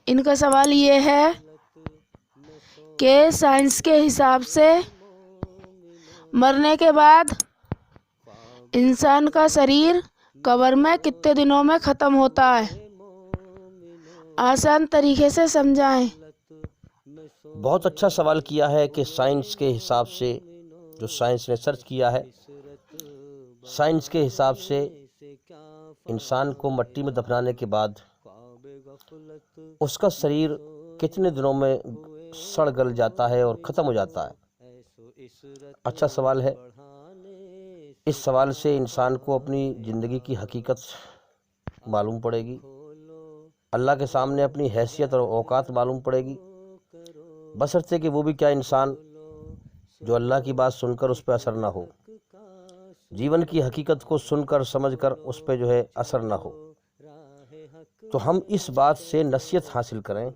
ان کا سوال یہ ہے کہ سائنس کے حساب سے مرنے کے بعد انسان کا شریر قبر میں کتنے دنوں میں ختم ہوتا ہے؟ آسان طریقے سے سمجھائیں۔ بہت اچھا سوال کیا ہے کہ سائنس کے حساب سے، جو سائنس نے سرچ کیا ہے، سائنس کے حساب سے انسان کو مٹی میں دفنانے کے بعد اس کا شریر کتنے دنوں میں سڑ گل جاتا ہے اور ختم ہو جاتا ہے۔ اچھا سوال ہے۔ اس سوال سے انسان کو اپنی زندگی کی حقیقت معلوم پڑے گی، اللہ کے سامنے اپنی حیثیت اور اوقات معلوم پڑے گی، بشرطے کہ وہ بھی کیا انسان جو اللہ کی بات سن کر اس پہ اثر نہ ہو، جیون کی حقیقت کو سن کر سمجھ کر اس پہ اثر نہ ہو۔ تو ہم اس بات سے نصیحت حاصل کریں،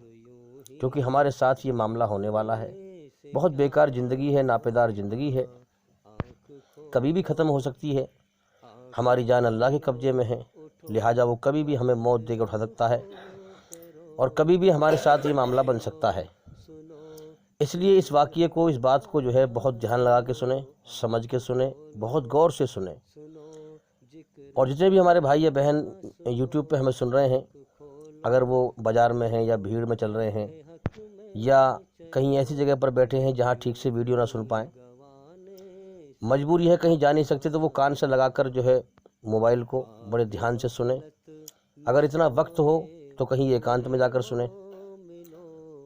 کیونکہ ہمارے ساتھ یہ معاملہ ہونے والا ہے۔ بہت بیکار زندگی ہے، ناپیدار زندگی ہے، کبھی بھی ختم ہو سکتی ہے۔ ہماری جان اللہ کے قبضے میں ہے، لہٰذا وہ کبھی بھی ہمیں موت دے کر اٹھا سکتا ہے، اور کبھی بھی ہمارے ساتھ یہ معاملہ بن سکتا ہے۔ اس لیے اس واقعے کو، اس بات کو بہت دھیان لگا کے سنیں، سمجھ کے سنیں، بہت غور سے سنیں۔ اور جتنے بھی ہمارے بھائی یا بہن یوٹیوب پہ ہمیں سن رہے ہیں، اگر وہ بازار میں ہیں یا بھیڑ میں چل رہے ہیں یا کہیں ایسی جگہ پر بیٹھے ہیں جہاں ٹھیک سے ویڈیو نہ سن پائیں، مجبوری ہے کہیں جا نہیں سکتے، تو وہ کان سے لگا کر موبائل کو بڑے دھیان سے سنیں۔ اگر اتنا وقت ہو تو کہیں ایکانت میں جا کر سنیں،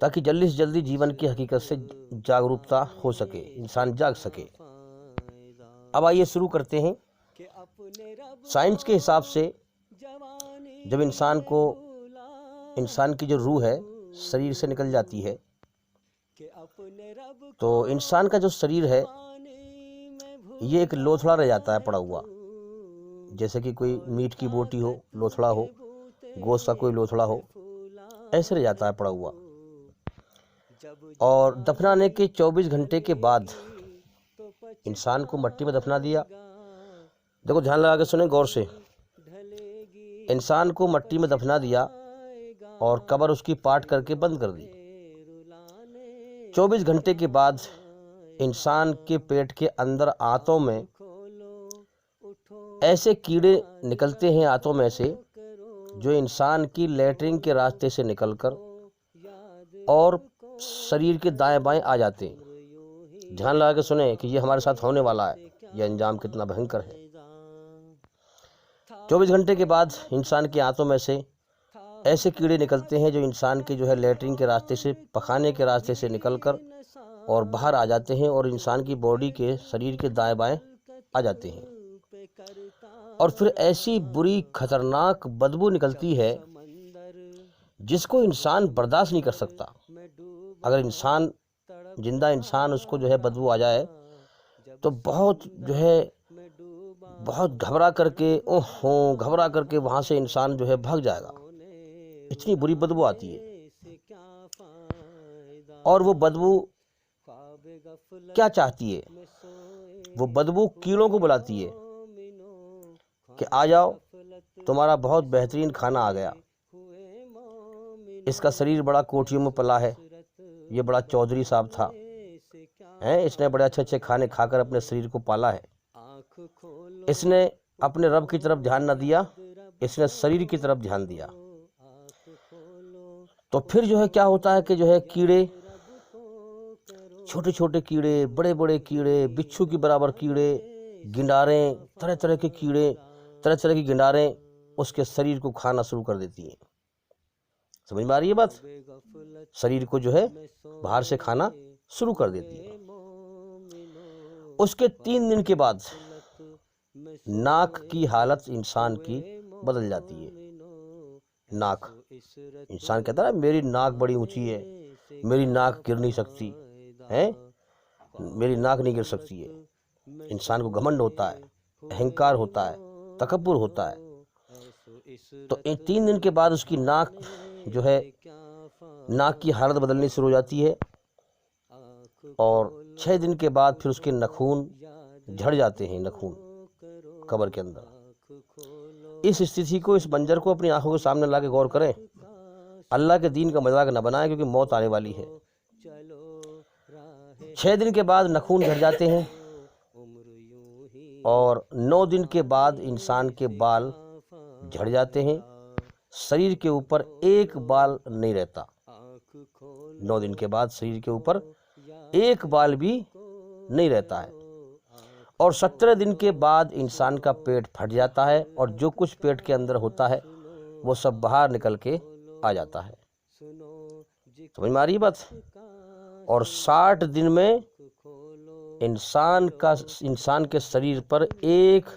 تاکہ جلدی سے جلدی جیون کی حقیقت سے جاگروکتا ہو سکے، انسان جاگ سکے۔ اب آئیے شروع کرتے ہیں۔ سائنس کے حساب سے جب انسان کی جو روح ہے شریر سے نکل جاتی ہے، تو انسان کا جو شریر ہے یہ ایک لوتھڑا رہ جاتا ہے پڑا ہوا، جیسے کہ کوئی میٹ کی بوٹی ہو، لوتھڑا ہو، گوشت کا کوئی لوتھڑا ہو، ایسے رہ جاتا ہے پڑا ہوا۔ اور دفنانے کے 24 گھنٹے کے بعد انسان کو مٹی میں دفنا دیا۔ دیکھو دھیان لگا کے سنیں غور سے۔ انسان کو مٹی میں دفنا دیا اور قبر اس کی پاٹ کر کے بند کر دی۔ 24 گھنٹے کے بعد انسان کے پیٹ کے اندر آنتوں میں ایسے کیڑے نکلتے ہیں، آنتوں میں سے، جو انسان کی لیٹرنگ کے راستے سے نکل کر اور شریر کے دائیں بائیں آ جاتے ہیں۔ دھیان لگا کے سنیں کہ یہ ہمارے ساتھ ہونے والا ہے، یہ انجام کتنا بھینکر ہے۔ 24 گھنٹے کے بعد انسان کی آنتوں میں سے ایسے کیڑے نکلتے ہیں جو انسان کے لیٹرنگ کے راستے سے، پخانے کے راستے سے نکل کر اور باہر آ جاتے ہیں اور انسان کی باڈی کے، شریر کے دائیں بائیں آ جاتے ہیں۔ اور پھر ایسی بری خطرناک بدبو نکلتی ہے جس کو انسان برداشت نہیں کر سکتا۔ اگر انسان، زندہ انسان، اس کو بدبو آ جائے تو بہت بہت گھبرا کر کے وہاں سے انسان بھاگ جائے گا، اتنی بری بدبو آتی ہے۔ اور وہ بدبو کیا چاہتی ہے؟ وہ بدبو کیڑوں کو بلاتی ہے کہ آ جاؤ، تمہارا بہت بہترین کھانا آ گیا۔ اس کا شریر بڑا کوٹھیوں میں پلا ہے، یہ بڑا چودھری صاحب تھا، اس نے بڑے اچھے اچھے کھانے کھا کر اپنے شریر کو پالا ہے۔ اس نے اپنے رب کی طرف دھیان نہ دیا، اس نے شریر کی طرف دھیان دیا۔ تو پھر کیا ہوتا ہے کہ کیڑے، چھوٹے چھوٹے کیڑے، بڑے بڑے کیڑے، بچھو کی برابر کیڑے، گنڈاریں، طرح طرح کے کیڑے، طرح طرح کی گنڈاریں اس کے شریر کو کھانا شروع کر دیتی ہیں۔ سمجھ میں آ رہی ہے بات؟ شریر کو باہر سے کھانا شروع کر دیتی ہے۔ اس کے 3 دن کے بعد ناک کی حالت انسان کی بدل جاتی ہے۔ ناک، انسان کہتا ہے میری ناک بڑی اونچی ہے، میری ناک گر نہیں سکتی ہے، میری ناک نہیں گر سکتی ہے۔ انسان کو گھمنڈ ہوتا ہے، اہنکار ہوتا ہے، تکبر ہوتا ہے۔ تو 3 دن کے بعد اس کی ناک ناک کی حالت بدلنی شروع ہو جاتی ہے، اور 6 دن کے بعد پھر اس کے ناخون جھڑ جاتے ہیں، ناخون قبر کے اندر۔ اس استھتی کو، اس منظر کو اپنی آنکھوں کے سامنے لا کے غور کریں اللہ کے دین کا مذاق نہ بنائیں، کیونکہ موت آنے والی ہے۔ 6 دن کے بعد نخون جھڑ جاتے ہیں، اور 9 دن کے بعد انسان کے بال جھڑ جاتے ہیں، شریر کے اوپر ایک بال نہیں رہتا۔ 9 دن کے بعد شریر کے اوپر ایک بال بھی نہیں رہتا ہے، اور 17 دن کے بعد انسان کا پیٹ پھٹ جاتا ہے، اور جو کچھ پیٹ کے اندر ہوتا ہے وہ سب باہر نکل کے آ جاتا ہے۔ سمجھ میں آ رہی بات؟ اور 60 دن میں انسان کے شریر پر ایک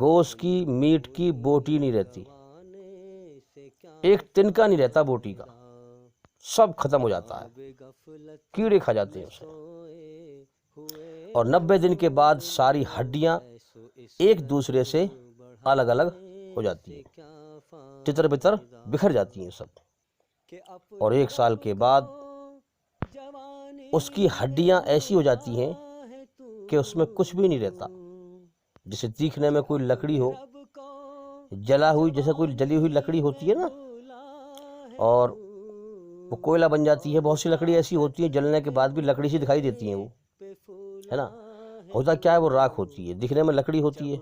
گوشت کی، میٹ کی بوٹی نہیں رہتی، ایک تنکا نہیں رہتا بوٹی کا، سب ختم ہو جاتا ہے، کیڑے کھا جاتے ہیں اسے۔ اور 90 دن کے بعد ساری ہڈیاں ایک دوسرے سے الگ الگ ہو جاتی ہیں، تتر بتر بکھر جاتی ہیں سب، اور 1 سال کے بعد اس کی ہڈیاں ایسی ہو جاتی ہیں کہ اس میں کچھ بھی نہیں رہتا، جسے دیکھنے میں کوئی لکڑی ہو، جیسے کوئی جلی ہوئی لکڑی ہوتی ہے نا، اور وہ کوئلہ بن جاتی ہے۔ بہت سی لکڑی ایسی ہوتی ہیں جلنے کے بعد بھی لکڑی سی دکھائی دیتی ہیں، وہ ہے نا، ہوتا کیا ہے، وہ راکھ ہوتی ہے، دکھنے میں لکڑی ہوتی ہے،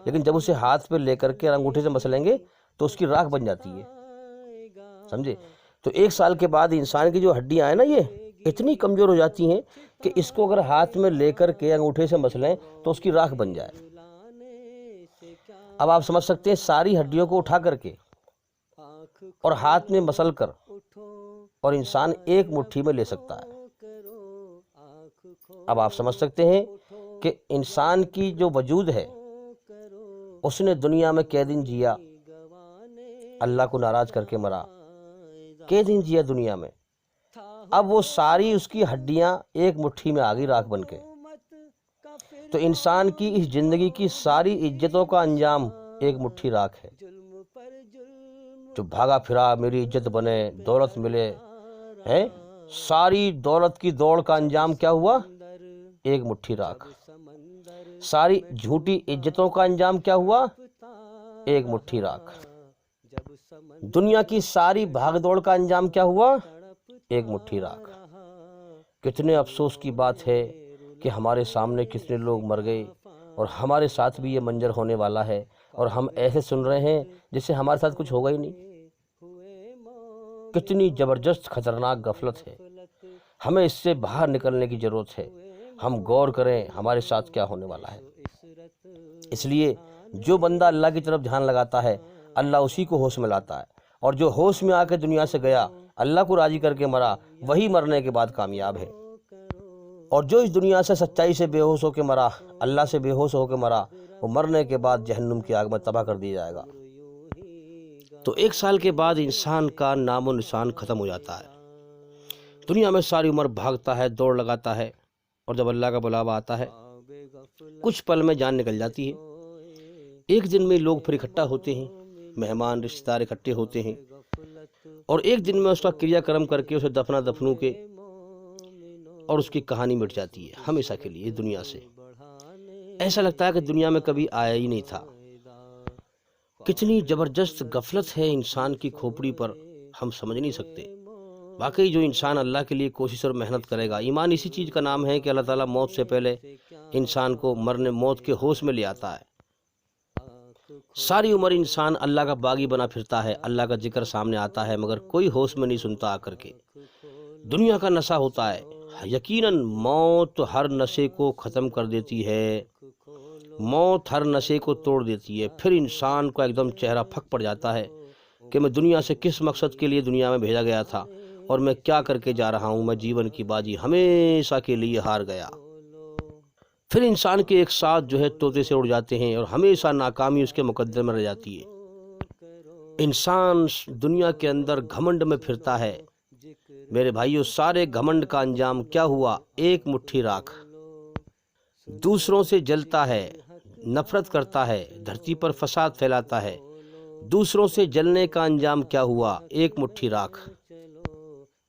لیکن جب اسے ہاتھ پہ لے کر کے انگوٹھے سے مسلیں گے تو اس کی راکھ بن جاتی ہے، سمجھے؟ تو 1 سال کے بعد انسان کی جو ہڈیاں ہیں نا، یہ اتنی کمزور ہو جاتی ہیں کہ اس کو اگر ہاتھ میں لے کر کے انگوٹھے سے مسلیں تو اس کی راکھ بن جائے۔ اب آپ سمجھ سکتے ہیں، ساری ہڈیوں کو اٹھا کر کے اور ہاتھ میں مسل کر اور انسان ایک مٹھی میں لے سکتا ہے۔ اب آپ سمجھ سکتے ہیں کہ انسان کی جو وجود ہے، اس نے دنیا میں کئی دن جیا، اللہ کو ناراض کر کے مرا، کئی دن جیا دنیا میں، اب وہ ساری اس کی ہڈیاں ایک مٹھی میں آ گئی راکھ بن کے۔ تو انسان کی اس زندگی کی ساری عزتوں کا انجام ایک مٹھی راکھ ہے۔ جو بھاگا پھرا میری عزت بنے، دولت ملے، ہے، ساری دولت کی دوڑ کا انجام کیا ہوا؟ ایک مٹھی راکھ۔ ساری جھوٹی عزتوں کا انجام کیا ہوا؟ ایک مٹھی راکھ۔ دنیا کی ساری بھاگ دوڑ کا انجام کیا ہوا؟ ایک مٹھی راکھ۔ کتنے افسوس کی بات ہے کہ ہمارے سامنے کتنے لوگ مر گئے، اور ہمارے ساتھ بھی یہ منظر ہونے والا ہے، اور ہم ایسے سن رہے ہیں جس سے ہمارے ساتھ کچھ ہوگا ہی نہیں۔ کتنی زبردست خطرناک غفلت ہے، ہمیں اس سے باہر نکلنے کی ضرورت ہے۔ ہم غور کریں ہمارے ساتھ کیا ہونے والا ہے۔ اس لیے جو بندہ اللہ کی طرف دھیان لگاتا ہے، اللہ اسی کو ہوش میں لاتا ہے، اور جو ہوش میں آ کے دنیا سے گیا، اللہ کو راضی کر کے مرا، وہی مرنے کے بعد کامیاب ہے۔ اور جو اس دنیا سے سچائی سے بے ہوش ہو کے مرا، اللہ سے بے ہوش ہو کے مرا، وہ مرنے کے بعد جہنم کی آگ میں تباہ کر دیا جائے گا۔ تو 1 سال کے بعد انسان کا نام و نشان ختم ہو جاتا ہے، دنیا میں ساری عمر بھاگتا ہے، دوڑ لگاتا ہے، اور جب اللہ کا بلاوا آتا ہے، کچھ پل میں جان نکل جاتی ہے۔ ایک دن میں لوگ پھر اکٹھا ہوتے ہیں، مہمان رشتہ دار اکٹھے ہوتے ہیں، اور ایک دن میں اس کا کریا کرم کر کے اسے دفنا دفنو کے، اور اس کی کہانی مٹ جاتی ہے ہمیشہ کے لیے دنیا سے۔ ایسا لگتا ہے کہ دنیا میں کبھی آیا ہی نہیں تھا۔ کتنی زبردست غفلت ہے انسان کی کھوپڑی پر، ہم سمجھ نہیں سکتے۔ واقعی جو انسان اللہ کے لیے کوشش اور محنت کرے گا، ایمان اسی چیز کا نام ہے کہ اللہ تعالیٰ موت سے پہلے انسان کو موت کے ہوش میں لے آتا ہے۔ ساری عمر انسان اللہ کا باغی بنا پھرتا ہے، اللہ کا ذکر سامنے آتا ہے، مگر کوئی ہوش میں نہیں سنتا آ کر کے۔ دنیا کا نشہ ہوتا ہے، یقیناً موت ہر نشے کو ختم کر دیتی ہے، موت ہر نشے کو توڑ دیتی ہے۔ پھر انسان کو ایک دم چہرہ پھک پڑ جاتا ہے کہ میں دنیا سے کس مقصد کے لیے دنیا میں بھیجا گیا تھا، اور میں کیا کر کے جا رہا ہوں، میں جیون کی بازی ہمیشہ کے لیے ہار گیا۔ پھر انسان کے ایک ساتھ جو ہے طوطے سے اڑ جاتے ہیں، اور ہمیشہ ناکامی اس کے مقدر میں رہ جاتی ہے۔ انسان دنیا کے اندر گھمنڈ میں پھرتا ہے۔ میرے بھائیو، سارے گھمنڈ کا انجام کیا ہوا؟ ایک مٹھی راکھ۔ دوسروں سے جلتا ہے، نفرت کرتا ہے، دھرتی پر فساد پھیلاتا ہے، دوسروں سے جلنے کا انجام کیا ہوا؟ ایک مٹھی راکھ۔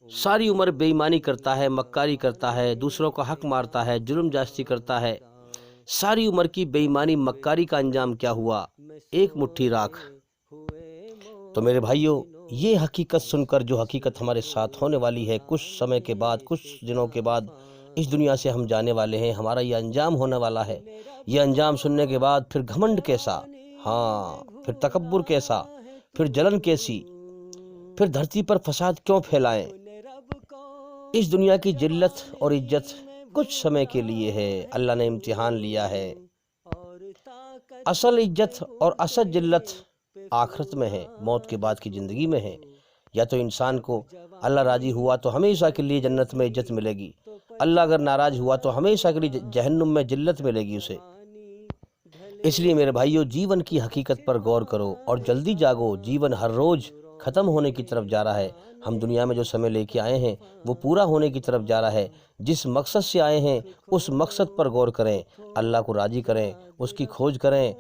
ساری عمر بے ایمانی کرتا ہے، مکاری کرتا ہے، دوسروں کا حق مارتا ہے، ظلم جاستی کرتا ہے، ساری عمر کی بے ایمانی مکاری کا انجام کیا ہوا؟ ایک مٹھی راکھ۔ تو میرے بھائیو، یہ حقیقت سن کر، جو حقیقت ہمارے ساتھ ہونے والی ہے، کچھ سمے کے بعد، کچھ دنوں کے بعد اس دنیا سے ہم جانے والے ہیں، ہمارا یہ انجام ہونے والا ہے، یہ انجام سننے کے بعد پھر گھمنڈ کیسا، ہاں پھر تکبر کیسا، پھر جلن کیسی، پھر دھرتی پر فساد کیوں پھیلائیں؟ اس دنیا کی ذلت اور عزت کچھ سمے کے لیے ہے، اللہ نے امتحان لیا ہے۔ اصل عزت اور اصل ذلت آخرت میں ہے، موت کے بعد کی زندگی میں ہے۔ یا تو انسان کو اللہ راضی ہوا تو ہمیشہ کے لیے جنت میں عزت ملے گی، اللہ اگر ناراض ہوا تو ہمیشہ کے لیے جہنم میں ذلت ملے گی اسے۔ اس لیے میرے بھائیو، جیون کی حقیقت پر غور کرو اور جلدی جاگو۔ جیون ہر روز ختم ہونے کی طرف جا رہا ہے۔ ہم دنیا میں جو سمے لے کے آئے ہیں وہ پورا ہونے کی طرف جا رہا ہے۔ جس مقصد سے آئے ہیں اس مقصد پر غور کریں، اللہ کو راضی کریں، اس کی کھوج کریں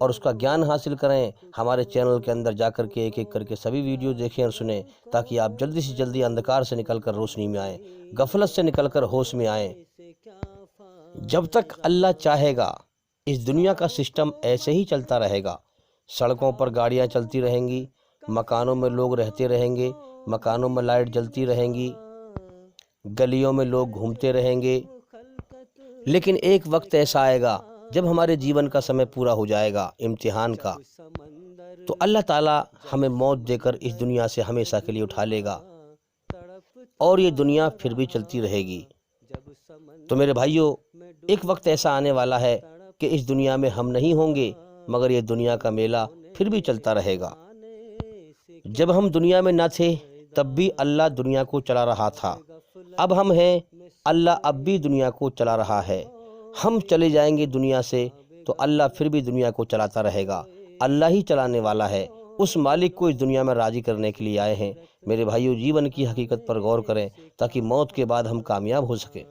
اور اس کا گیان حاصل کریں۔ ہمارے چینل کے اندر جا کر کے ایک ایک کر کے سبھی ویڈیو دیکھیں اور سنیں، تاکہ آپ جلدی سے جلدی اندھکار سے نکل کر روشنی میں آئیں، غفلت سے نکل کر ہوش میں آئیں۔ جب تک اللہ چاہے گا اس دنیا کا سسٹم ایسے ہی چلتا رہے گا۔ سڑکوں پر گاڑیاں چلتی رہیں گی، مکانوں میں لوگ رہتے رہیں گے، مکانوں میں لائٹ جلتی رہیں گی، گلیوں میں لوگ گھومتے رہیں گے۔ لیکن ایک وقت ایسا آئے گا جب ہمارے جیون کا سمے پورا ہو جائے گا امتحان کا، تو اللہ تعالیٰ ہمیں موت دے کر اس دنیا سے ہمیشہ کے لیے اٹھا لے گا، اور یہ دنیا پھر بھی چلتی رہے گی۔ تو میرے بھائیوں، ایک وقت ایسا آنے والا ہے کہ اس دنیا میں ہم نہیں ہوں گے، مگر یہ دنیا کا میلہ پھر بھی چلتا رہے گا۔ جب ہم دنیا میں نہ تھے تب بھی اللہ دنیا کو چلا رہا تھا، اب ہم ہیں، اللہ اب بھی دنیا کو چلا رہا ہے۔ ہم چلے جائیں گے دنیا سے تو اللہ پھر بھی دنیا کو چلاتا رہے گا۔ اللہ ہی چلانے والا ہے، اس مالک کو اس دنیا میں راضی کرنے کے لیے آئے ہیں۔ میرے بھائیو، جیون کی حقیقت پر غور کریں تاکہ موت کے بعد ہم کامیاب ہو سکیں۔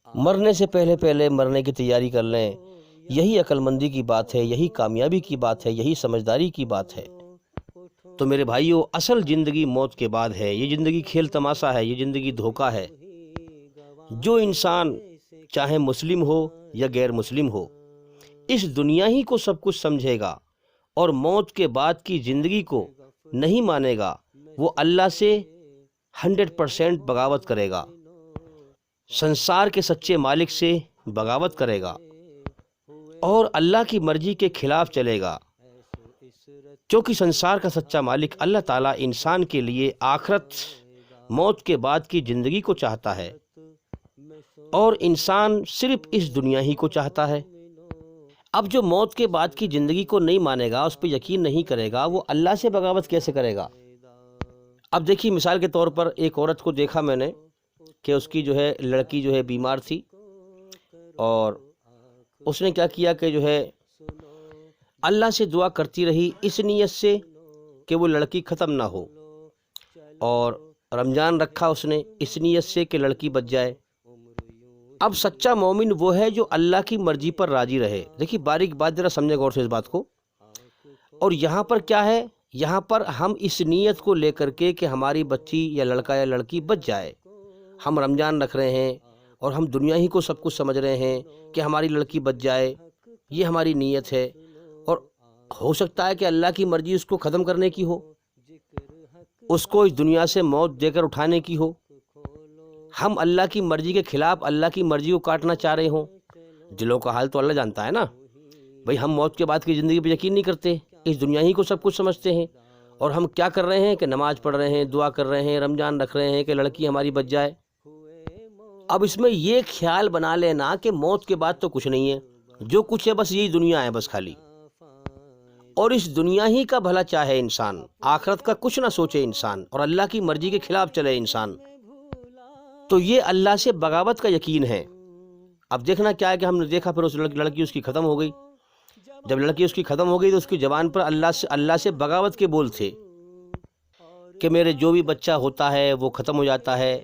مرنے سے پہلے مرنے کی تیاری کر لیں، یہی عقل مندی کی بات ہے، یہی کامیابی کی بات ہے، یہی سمجھداری کی بات ہے۔ تو میرے بھائیو، اصل زندگی موت کے بعد ہے۔ یہ زندگی کھیل تماشا ہے، یہ زندگی دھوکہ ہے۔ جو انسان چاہے مسلم ہو یا غیر مسلم ہو، اس دنیا ہی کو سب کچھ سمجھے گا اور موت کے بعد کی زندگی کو نہیں مانے گا، وہ اللہ سے 100% بغاوت کرے گا، سنسار کے سچے مالک سے بغاوت کرے گا اور اللہ کی مرضی کے خلاف چلے گا۔ کیونکہ سنسار کا سچا مالک اللہ تعالیٰ انسان کے لیے آخرت، موت کے بعد کی زندگی کو چاہتا ہے، اور انسان صرف اس دنیا ہی کو چاہتا ہے۔ اب جو موت کے بعد کی زندگی کو نہیں مانے گا، اس پہ یقین نہیں کرے گا، وہ اللہ سے بغاوت کیسے کرے گا؟ اب دیکھیے، مثال کے طور پر ایک عورت کو دیکھا میں نے کہ اس کی لڑکی بیمار تھی، اور اس نے کیا کیا کہ اللہ سے دعا کرتی رہی اس نیت سے کہ وہ لڑکی ختم نہ ہو، اور رمضان رکھا اس نے اس نیت سے کہ لڑکی بچ جائے۔ اب سچا مومن وہ ہے جو اللہ کی مرضی پر راضی رہے۔ دیکھیے، باریک بات ذرا سمجھے غور سے اس بات کو۔ اور یہاں پر کیا ہے، یہاں پر ہم اس نیت کو لے کر کے کہ ہماری بچی یا لڑکا یا لڑکی بچ جائے، ہم رمضان رکھ رہے ہیں اور ہم دنیا ہی کو سب کچھ سمجھ رہے ہیں کہ ہماری لڑکی بچ جائے، یہ ہماری نیت ہے۔ اور ہو سکتا ہے کہ اللہ کی مرضی اس کو ختم کرنے کی ہو، اس کو اس دنیا سے موت دے کر اٹھانے کی ہو۔ ہم اللہ کی مرضی کے خلاف اللہ کی مرضی کو کاٹنا چاہ رہے ہوں۔ دلوں کا حال تو اللہ جانتا ہے نا بھئی، ہم موت کے بعد کی زندگی پہ یقین نہیں کرتے، اس دنیا ہی کو سب کچھ سمجھتے ہیں، اور ہم کیا کر رہے ہیں کہ نماز پڑھ رہے ہیں، دعا کر رہے ہیں، رمضان رکھ رہے ہیں کہ لڑکی ہماری بچ جائے۔ اب اس میں یہ خیال بنا لینا کہ موت کے بعد تو کچھ نہیں ہے، جو کچھ ہے بس یہی دنیا ہے، بس خالی، اور اس دنیا ہی کا بھلا چاہے انسان، آخرت کا کچھ نہ سوچے انسان، اور اللہ کی مرضی کے خلاف چلے انسان، تو یہ اللہ سے بغاوت کا یقین ہے۔ اب دیکھنا کیا ہے کہ ہم نے دیکھا پھر اس لڑکی اس کی ختم ہو گئی۔ جب لڑکی اس کی ختم ہو گئی تو اس کی زبان پر اللہ سے بغاوت کے بول تھے کہ میرے جو بھی بچہ ہوتا ہے وہ ختم ہو جاتا ہے۔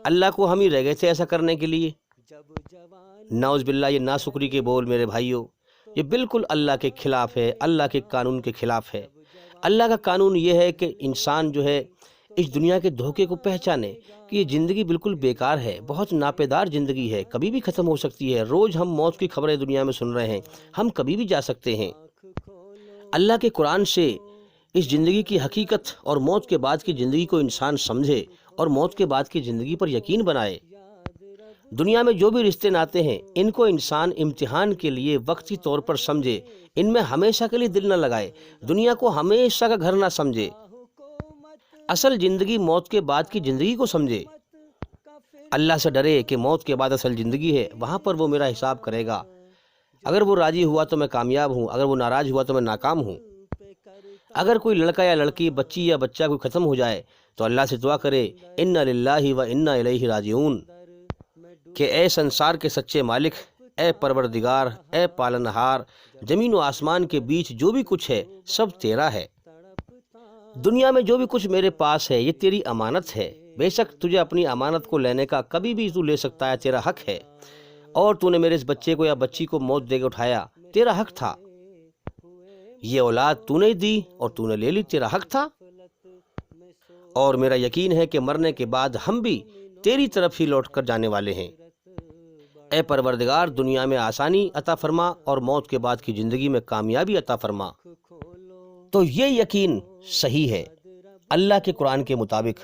اللہ کو ہم ہی رہ گئے تھے ایسا کرنے کے لیے۔ نعوذ باللہ، یہ ناشکری کے بول میرے بھائیوں، یہ بالکل اللہ کے خلاف ہے، اللہ کے قانون کے خلاف ہے۔ اللہ کا قانون یہ ہے کہ انسان اس دنیا کے دھوکے کو پہچانے کہ یہ زندگی بالکل بیکار ہے، بہت ناپیدار زندگی ہے، کبھی بھی ختم ہو سکتی ہے۔ روز ہم موت کی خبریں دنیا میں سن رہے ہیں، ہم کبھی بھی جا سکتے ہیں۔ اللہ کے قرآن سے اس زندگی کی حقیقت اور موت کے بعد کی زندگی کو انسان سمجھے اور موت کے بعد کی زندگی پر یقین بنائے۔ دنیا میں جو بھی رشتے ناتے ہیں ان کو انسان امتحان کے لیے وقتی طور پر سمجھے، ان میں ہمیشہ کے لیے دل نہ لگائے، دنیا کو ہمیشہ کا گھر نہ سمجھے، اصل زندگی موت کے بعد کی زندگی کو سمجھے۔ اللہ سے ڈرے کہ موت کے بعد اصل زندگی ہے، وہاں پر وہ میرا حساب کرے گا، اگر وہ راضی ہوا تو میں کامیاب ہوں، اگر وہ ناراض ہوا تو میں ناکام ہوں۔ اگر کوئی لڑکا یا لڑکی، بچی یا بچہ کوئی ختم ہو جائے تو اللہ سے دعا کرے انا للہ و انا الیہ راجعون، کہ اے سنسار کے سچے مالک، اے پروردگار، اے پالنہار، زمین و آسمان کے بیچ جو بھی کچھ ہے سب تیرا ہے۔ دنیا میں جو بھی کچھ میرے پاس ہے یہ تیری امانت ہے، بے شک تجھے اپنی امانت کو لینے کا کبھی بھی تو لے سکتا ہے، تیرا حق ہے، اور تو نے میرے اس بچے کو یا بچی کو موت دے کے اٹھایا، تیرا حق تھا، یہ اولاد تو نے دی اور تو نے لے لی، تیرا حق تھا، اور میرا یقین ہے کہ مرنے کے بعد ہم بھی تیری طرف ہی لوٹ کر جانے والے ہیں۔ اے پروردگار، دنیا میں آسانی عطا فرما اور موت کے بعد کی زندگی میں کامیابی عطا فرما۔ تو یہ یقین صحیح ہے اللہ کے قرآن کے مطابق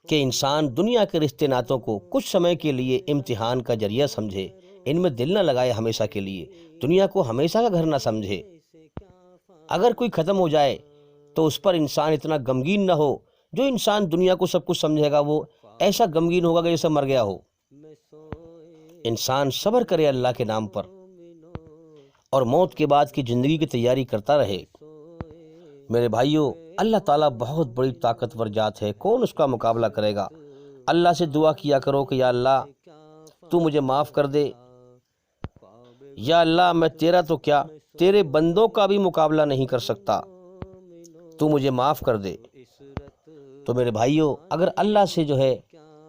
کہ انسان دنیا کے رشتے ناتوں کو کچھ سمے کے لیے امتحان کا ذریعہ سمجھے، ان میں دل نہ لگائے ہمیشہ کے لیے، دنیا کو ہمیشہ کا گھر نہ سمجھے۔ اگر کوئی ختم ہو جائے تو اس پر انسان اتنا غمگین نہ ہو، جو انسان دنیا کو سب کچھ سمجھے گا وہ ایسا غمگین ہوگا کہ جیسے مر گیا ہو۔ انسان صبر کرے اللہ کے نام پر اور موت کے بعد کی زندگی کی تیاری کرتا رہے۔ میرے بھائیوں، اللہ تعالیٰ بہت بڑی طاقتور ذات ہے، کون اس کا مقابلہ کرے گا؟ اللہ سے دعا کیا کرو کہ یا اللہ تو مجھے معاف کر دے، یا اللہ میں تیرا تو کیا تیرے بندوں کا بھی مقابلہ نہیں کر سکتا، تو مجھے معاف کر دے۔ تو میرے بھائیوں، اگر اللہ سے جو ہے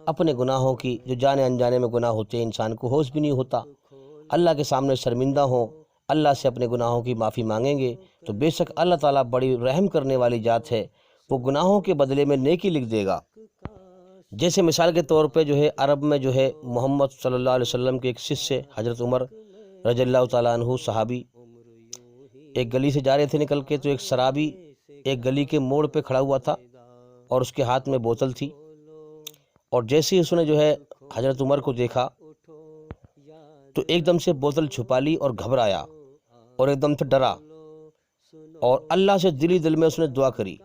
اپنے گناہوں کی، جو جانے انجانے میں گناہ ہوتے ہیں انسان کو ہوش بھی نہیں ہوتا، اللہ کے سامنے شرمندہ ہوں، اللہ سے اپنے گناہوں کی معافی مانگیں گے تو بے شک اللہ تعالیٰ بڑی رحم کرنے والی ذات ہے، وہ گناہوں کے بدلے میں نیکی لکھ دے گا۔ جیسے مثال کے طور پہ جو ہے عرب میں جو ہے محمد صلی اللہ علیہ وسلم کے ایک شیشیہ حضرت عمر رضی اللہ تعالیٰ عنہ صحابی ایک گلی سے جا رہے تھے نکل کے، تو ایک شرابی ایک گلی کے موڑ پہ کھڑا ہوا تھا اور اس کے ہاتھ میں بوتل تھی، اور جیسے ہی اس نے جو ہے حضرت عمر کو دیکھا تو ایک دم سے بوتل چھپا لی اور گھبرایا اور ایک دم سے ڈرا، اور اللہ سے دل میں اس نے دعا کری،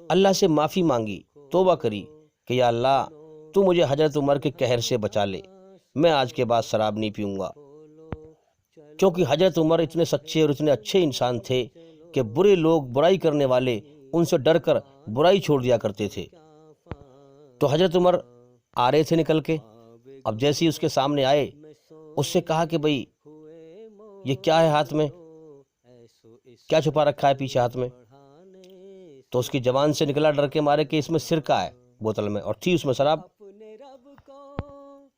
اللہ سے معافی مانگی، توبہ کری کہ یا اللہ تو مجھے حضرت عمر کے قہر سے بچا لے، میں آج کے بعد شراب نہیں پیوں گا۔ کیونکہ حضرت عمر اتنے سچے اور اتنے اچھے انسان تھے کہ برے لوگ، برائی کرنے والے ان سے ڈر کر برائی چھوڑ دیا کرتے تھے۔ تو حضرت عمر آ رہے تھے نکل کے، اب جیسے ہی اس کے سامنے آئے اس سے کہا کہ بھئی یہ کیا ہے ہاتھ میں، کیا چھپا رکھا ہے پیچھے ہاتھ میں؟ تو اس کی زبان سے نکلا ڈر کے مارے کہ اس میں سرکہ ہے بوتل میں، اور تھی اس میں شراب۔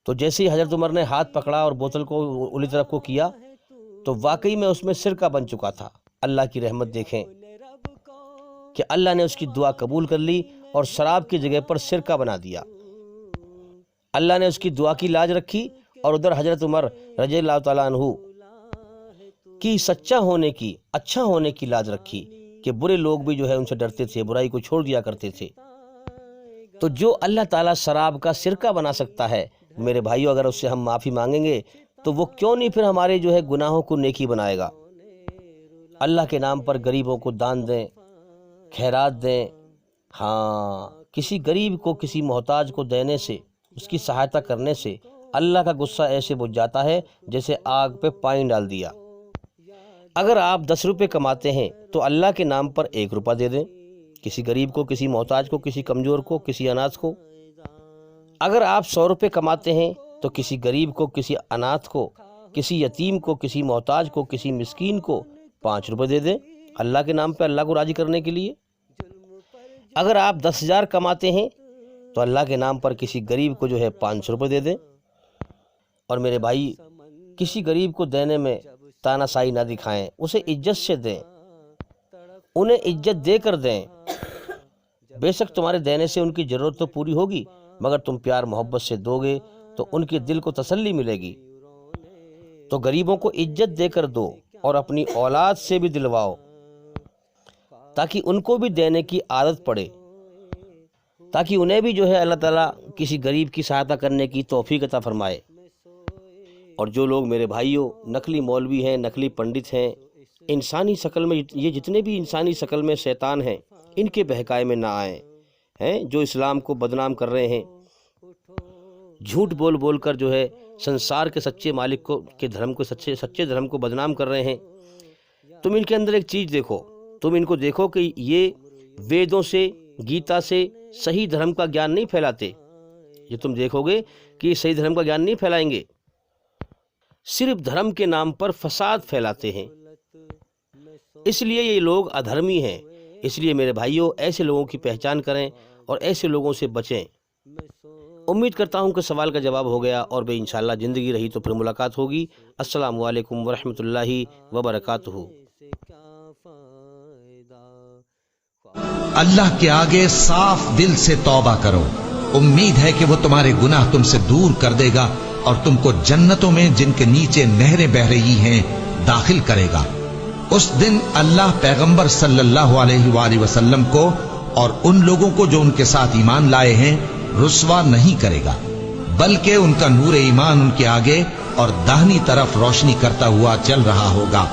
تو جیسے ہی حضرت عمر نے ہاتھ پکڑا اور بوتل کو اولی طرف کو کیا تو واقعی میں اس میں سرکہ بن چکا تھا۔ اللہ کی رحمت دیکھیں کہ اللہ نے اس کی دعا قبول کر لی اور شراب کی جگہ پر سرکہ بنا دیا۔ اللہ نے اس کی دعا کی لاج رکھی، اور ادھر حضرت عمر رضی اللہ تعالیٰ عنہ کی سچا ہونے کی، اچھا ہونے کی لاج رکھی کہ برے لوگ بھی جو ہے ان سے ڈرتے تھے، برائی کو چھوڑ دیا کرتے تھے۔ تو جو اللہ تعالیٰ شراب کا سرکہ بنا سکتا ہے، میرے بھائیوں اگر اس سے ہم معافی مانگیں گے تو وہ کیوں نہیں پھر ہمارے جو ہے گناہوں کو نیکی بنائے گا۔ اللہ کے نام پر غریبوں کو دان دیں، خیرات دیں، ہاں کسی غریب کو، کسی محتاج کو دینے سے، اس کی سہایتا کرنے سے اللہ کا غصہ ایسے بجھ جاتا ہے جیسے آگ پہ پانی ڈال دیا۔ اگر آپ 10 روپے کماتے ہیں تو اللہ کے نام پر 1 روپیہ دے دیں، کسی غریب کو، کسی محتاج کو، کسی کمزور کو، کسی اناتھ کو۔ اگر آپ 100 روپے کماتے ہیں تو کسی غریب کو، کسی اناتھ کو، کسی یتیم کو، کسی محتاج کو، کسی مسکین کو 5 روپے دے دیں اللہ کے نام پہ، اللہ کو راضی کرنے کے لیے۔ اگر آپ 10,000 کماتے ہیں تو اللہ کے نام پر کسی غریب کو جو ہے 500 روپے دے دیں۔ اور میرے بھائی، کسی غریب کو دینے میں تانا سائی نہ دکھائیں، اسے عزت سے دیں، انہیں عزت دے کر دیں۔ بے شک تمہارے دینے سے ان کی ضرورت تو پوری ہوگی، مگر تم پیار محبت سے دو گے تو ان کے دل کو تسلی ملے گی۔ تو غریبوں کو عزت دے کر دو اور اپنی اولاد سے بھی دلواؤ۔ تاکہ ان کو بھی دینے کی عادت پڑے، تاکہ انہیں بھی جو ہے اللہ تعالیٰ کسی غریب کی سہایتا کرنے کی توفیق عطا فرمائے۔ اور جو لوگ میرے بھائیوں نقلی مولوی ہیں، نقلی پنڈت ہیں، انسانی شکل میں، یہ جتنے بھی انسانی شکل میں شیطان ہیں، ان کے بہکائے میں نہ آئیں، ہیں جو اسلام کو بدنام کر رہے ہیں، جھوٹ بول بول کر جو ہے سنسار کے سچے مالک کو کے دھرم کو سچے دھرم کو بدنام کر رہے ہیں۔ تم ان کے اندر ایک چیز دیکھو، تم ان کو دیکھو کہ یہ ویدوں سے، گیتا سے صحیح دھرم کا گیان نہیں پھیلاتے۔ یہ تم دیکھو گے کہ یہ صحیح دھرم کا گیان نہیں پھیلائیں گے، صرف دھرم کے نام پر فساد پھیلاتے ہیں۔ اس لیے یہ لوگ ادھرمی ہیں۔ اس لیے میرے بھائیوں ایسے لوگوں کی پہچان کریں اور ایسے لوگوں سے بچیں۔ امید کرتا ہوں کہ سوال کا جواب ہو گیا، اور بھئی انشاءاللہ زندگی رہی تو پھر ملاقات ہوگی۔ السلام علیکم ورحمۃ اللہ وبرکاتہ۔ اللہ کے آگے صاف دل سے توبہ کرو، امید ہے کہ وہ تمہارے گناہ تم سے دور کر دے گا اور تم کو جنتوں میں جن کے نیچے نہریں بہہ رہی ہیں داخل کرے گا۔ اس دن اللہ پیغمبر صلی اللہ علیہ وآلہ وسلم کو اور ان لوگوں کو جو ان کے ساتھ ایمان لائے ہیں رسوا نہیں کرے گا، بلکہ ان کا نور ایمان ان کے آگے اور داہنی طرف روشنی کرتا ہوا چل رہا ہوگا،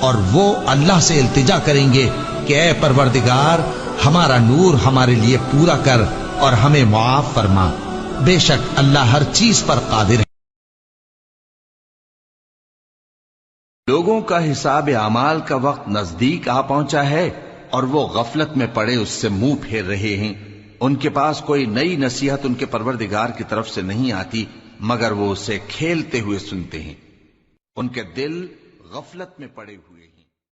اور وہ اللہ سے التجا کریں گے کہ اے پروردگار ہمارا نور ہمارے لیے پورا کر اور ہمیں معاف فرما، بے شک اللہ ہر چیز پر قادر ہے۔ لوگوں کا حساب اعمال کا وقت نزدیک آ پہنچا ہے اور وہ غفلت میں پڑے اس سے منہ پھیر رہے ہیں۔ ان کے پاس کوئی نئی نصیحت ان کے پروردگار کی طرف سے نہیں آتی مگر وہ اسے کھیلتے ہوئے سنتے ہیں۔ ان کے دل غفلت میں پڑے ہوئے ہیں۔